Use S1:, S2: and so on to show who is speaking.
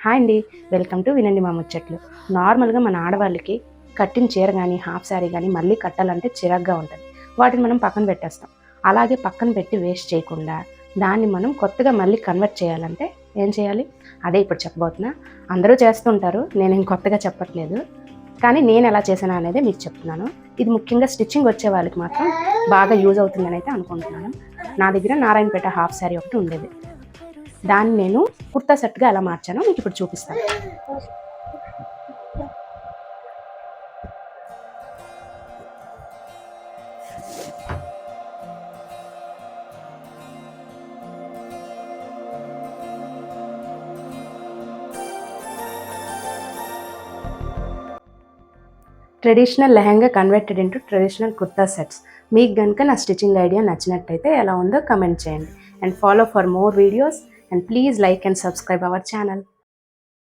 S1: Hi అండి, welcome to వినండి మా ముచ్చట్లు. నార్మల్గా మన ఆడవాళ్ళకి కట్టిన చీర కానీ హాఫ్ శారీ కానీ మళ్ళీ కట్టాలంటే చిరాగ్గా ఉంటుంది. వాటిని మనం పక్కన పెట్టేస్తాం. అలాగే పక్కన పెట్టి వేస్ట్ చేయకుండా దాన్ని మనం కొత్తగా మళ్ళీ కన్వర్ట్ చేయాలంటే ఏం చేయాలి, అదే ఇప్పుడు చెప్పబోతున్నా. అందరూ చేస్తుంటారు, నేను కొత్తగా చెప్పట్లేదు. కానీ నేను ఎలా చేశాను అనేది మీకు చెప్తున్నాను. ఇది ముఖ్యంగా స్టిచ్చింగ్ వచ్చే వాళ్ళకి మాత్రం బాగా యూజ్ అవుతుందని అయితే అనుకుంటున్నాను. నా దగ్గర నారాయణపేట హాఫ్ శారీ ఒకటి ఉండేది. దాన్ని నేను కుర్తా సెట్గా ఎలా మార్చానో మీకు ఇప్పుడు చూపిస్తాను. Traditional lehenga converted into traditional kurta sets. మీకు కనుక నా స్టిచ్చింగ్ ఐడియా నచ్చినట్టయితే ఎలా ఉందో కమెంట్ చేయండి. And follow for more videos and please like and subscribe our channel.